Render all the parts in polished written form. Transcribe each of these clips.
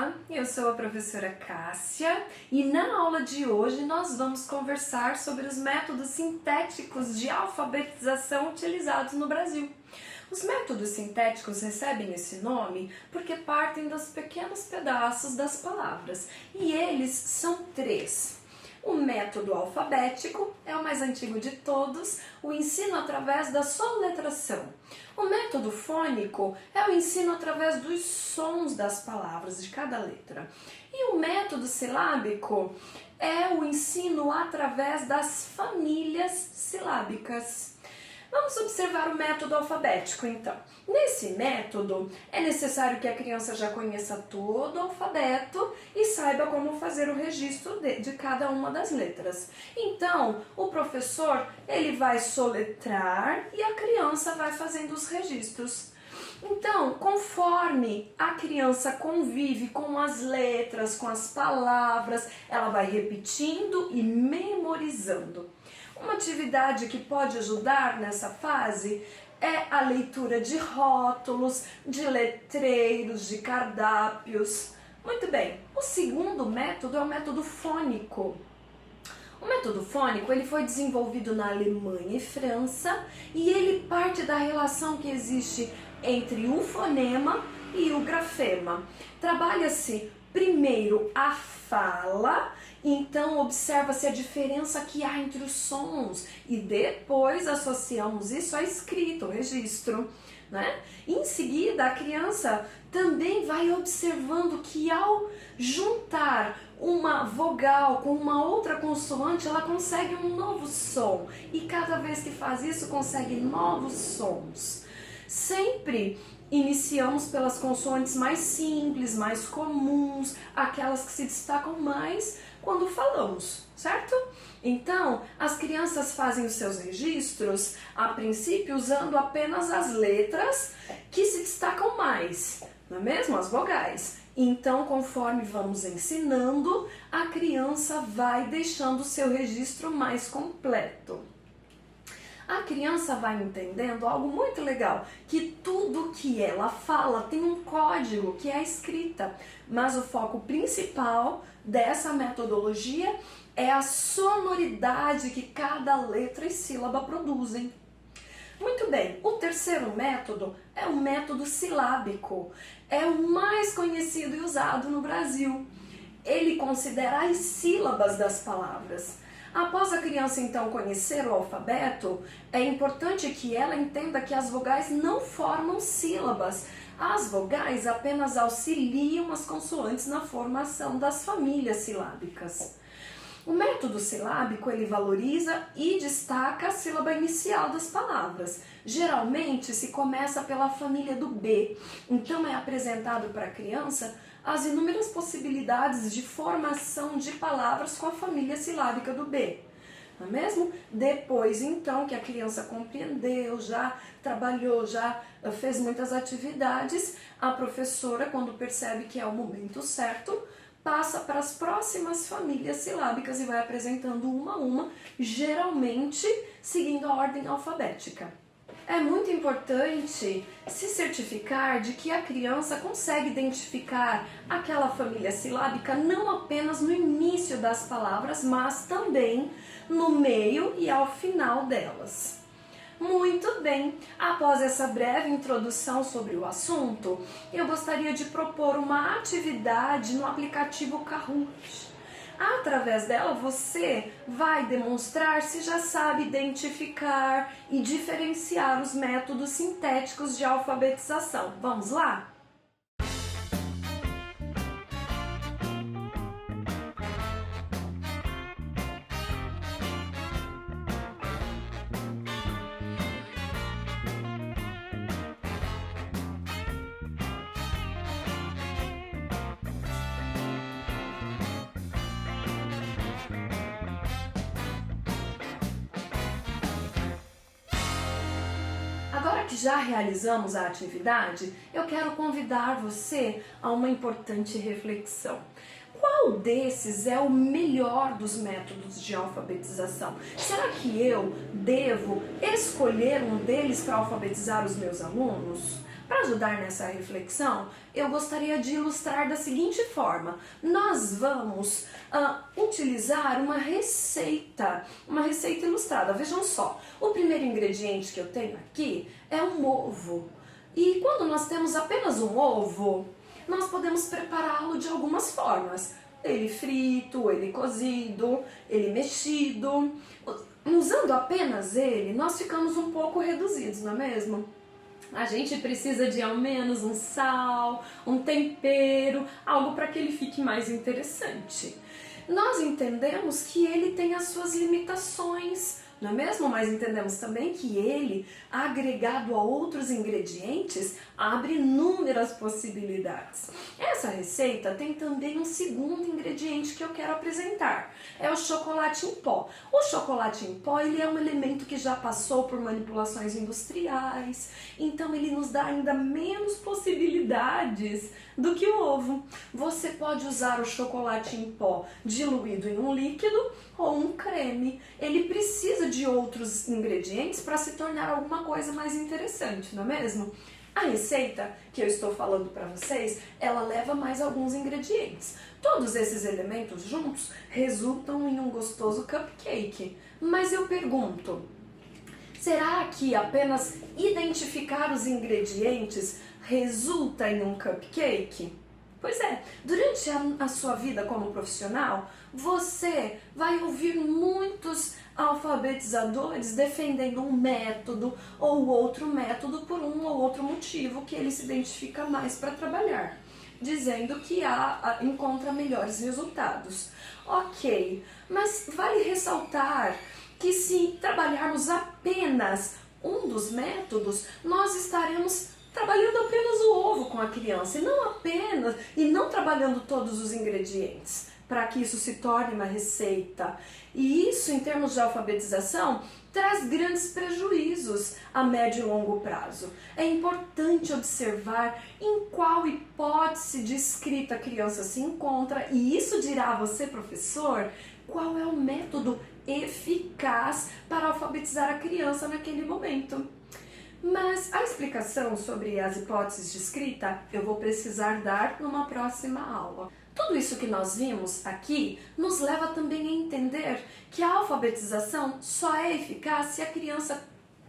Olá, eu sou a professora Cássia e na aula de hoje nós vamos conversar sobre os métodos sintéticos de alfabetização utilizados no Brasil. Os métodos sintéticos recebem esse nome porque partem dos pequenos pedaços das palavras e eles são três. O método alfabético é o mais antigo de todos, o ensino através da soletração. O método fônico é o ensino através dos sons das palavras de cada letra. E o método silábico é o ensino através das famílias silábicas. Vamos observar o método alfabético, então. Nesse método, é necessário que a criança já conheça todo o alfabeto e saiba como fazer o registro de cada uma das letras. Então, o professor ele vai soletrar e a criança vai fazendo os registros. Então, conforme a criança convive com as letras, com as palavras, ela vai repetindo e memorizando. Uma atividade que pode ajudar nessa fase é a leitura de rótulos, de letreiros, de cardápios. Muito bem, o segundo método é o método fônico. O método fônico ele foi desenvolvido na Alemanha e França e ele parte da relação que existe entre o fonema e o grafema. Trabalha-se primeiro a fala, então observa-se a diferença que há entre os sons e depois associamos isso à escrita, ao registro, né? Em seguida, a criança também vai observando que ao juntar uma vogal com uma outra consoante, ela consegue um novo som e cada vez que faz isso consegue novos sons. Sempre iniciamos pelas consoantes mais simples, mais comuns, aquelas que se destacam mais quando falamos, certo? Então, as crianças fazem os seus registros, a princípio, usando apenas as letras que se destacam mais, não é mesmo? As vogais. Então, conforme vamos ensinando, a criança vai deixando o seu registro mais completo. A criança vai entendendo algo muito legal, que tudo que ela fala tem um código, que é a escrita, mas o foco principal dessa metodologia é a sonoridade que cada letra e sílaba produzem. Muito bem, o terceiro método é o método silábico, é o mais conhecido e usado no Brasil. Ele considera as sílabas das palavras. Após a criança então conhecer o alfabeto, é importante que ela entenda que as vogais não formam sílabas. As vogais apenas auxiliam as consoantes na formação das famílias silábicas. O método silábico ele valoriza e destaca a sílaba inicial das palavras. Geralmente se começa pela família do B, então é apresentado para a criança as inúmeras possibilidades de formação de palavras com a família silábica do B. Não é mesmo? Depois, então, que a criança compreendeu, já trabalhou, já fez muitas atividades, a professora, quando percebe que é o momento certo, passa para as próximas famílias silábicas e vai apresentando uma a uma, geralmente seguindo a ordem alfabética. É muito importante se certificar de que a criança consegue identificar aquela família silábica não apenas no início das palavras, mas também no meio e ao final delas. Muito bem, após essa breve introdução sobre o assunto, eu gostaria de propor uma atividade no aplicativo Kahoot. Através dela você vai demonstrar se já sabe identificar e diferenciar os métodos sintéticos de alfabetização. Vamos lá? Agora que já realizamos a atividade, eu quero convidar você a uma importante reflexão. Qual desses é o melhor dos métodos de alfabetização? Será que eu devo escolher um deles para alfabetizar os meus alunos? Para ajudar nessa reflexão, eu gostaria de ilustrar da seguinte forma. Nós vamos utilizar uma receita ilustrada. Vejam só, o primeiro ingrediente que eu tenho aqui é um ovo. E quando nós temos apenas um ovo, nós podemos prepará-lo de algumas formas. Ele frito, ele cozido, ele mexido. Usando apenas ele, nós ficamos um pouco reduzidos, não é mesmo? A gente precisa de ao menos um sal, um tempero, algo para que ele fique mais interessante. Nós entendemos que ele tem as suas limitações, não é mesmo? Mas entendemos também que ele, agregado a outros ingredientes, abre inúmeras possibilidades. Essa receita tem também um segundo ingrediente que eu quero apresentar. É o chocolate em pó. O chocolate em pó, ele é um elemento que já passou por manipulações industriais, então ele nos dá ainda menos possibilidades do que o ovo. Você pode usar o chocolate em pó diluído em um líquido ou um creme. Ele precisa de outros ingredientes para se tornar alguma coisa mais interessante, não é mesmo? A receita que eu estou falando para vocês, ela leva mais alguns ingredientes. Todos esses elementos juntos resultam em um gostoso cupcake. Mas eu pergunto, será que apenas identificar os ingredientes resulta em um cupcake? Pois é, durante a sua vida como profissional, você vai ouvir muitos alfabetizadores defendendo um método ou outro método por um ou outro motivo que ele se identifica mais para trabalhar, dizendo que encontra melhores resultados. Ok, mas vale ressaltar que se trabalharmos apenas um dos métodos, nós estaremos trabalhando apenas o ovo com a criança e não trabalhando todos os ingredientes para que isso se torne uma receita. E isso, em termos de alfabetização, traz grandes prejuízos a médio e longo prazo. É importante observar em qual hipótese de escrita a criança se encontra, e isso dirá a você, professor, qual é o método eficaz para alfabetizar a criança naquele momento. Mas a explicação sobre as hipóteses de escrita eu vou precisar dar numa próxima aula. Tudo isso que nós vimos aqui nos leva também a entender que a alfabetização só é eficaz se a criança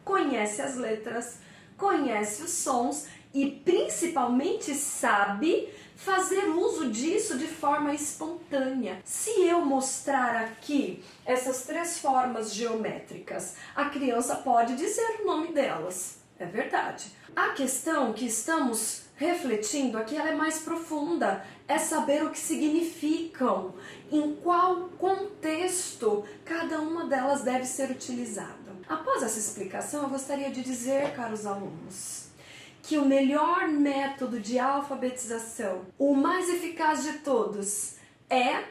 conhece as letras, conhece os sons e principalmente sabe fazer uso disso de forma espontânea. Se eu mostrar aqui essas 3 formas geométricas, a criança pode dizer o nome delas. É verdade. A questão que estamos refletindo aqui, ela é mais profunda. É saber o que significam, em qual contexto cada uma delas deve ser utilizada. Após essa explicação, eu gostaria de dizer, caros alunos, que o melhor método de alfabetização, o mais eficaz de todos, é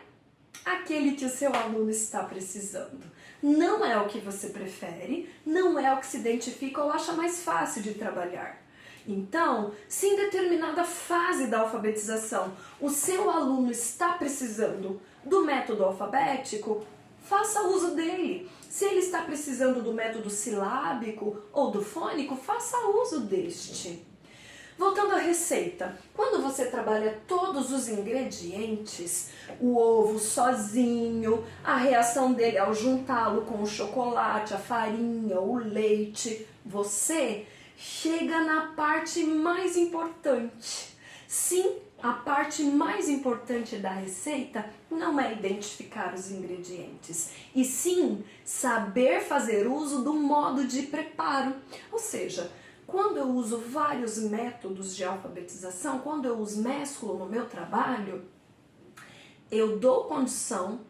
aquele que o seu aluno está precisando. Não é o que você prefere, não é o que se identifica ou acha mais fácil de trabalhar. Então, se em determinada fase da alfabetização o seu aluno está precisando do método alfabético, faça uso dele. Se ele está precisando do método silábico ou do fônico, faça uso deste. Voltando à receita, quando você trabalha todos os ingredientes, o ovo sozinho, a reação dele ao juntá-lo com o chocolate, a farinha, o leite, você chega na parte mais importante. Sim, a parte mais importante da receita não é identificar os ingredientes, e sim saber fazer uso do modo de preparo. Ou seja, quando eu uso vários métodos de alfabetização, quando eu os mesclo no meu trabalho, eu dou condição,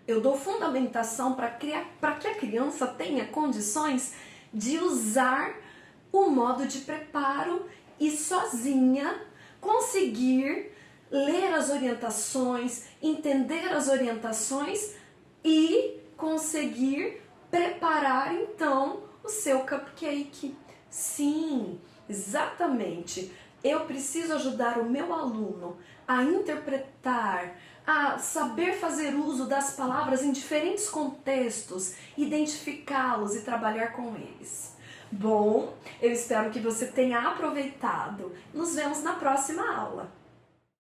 eu dou fundamentação para que a criança tenha condições de usar o modo de preparo e sozinha conseguir ler as orientações, entender as orientações e conseguir preparar então o seu cupcake. Sim, exatamente. Eu preciso ajudar o meu aluno a interpretar, a saber fazer uso das palavras em diferentes contextos, identificá-los e trabalhar com eles. Bom, eu espero que você tenha aproveitado. Nos vemos na próxima aula.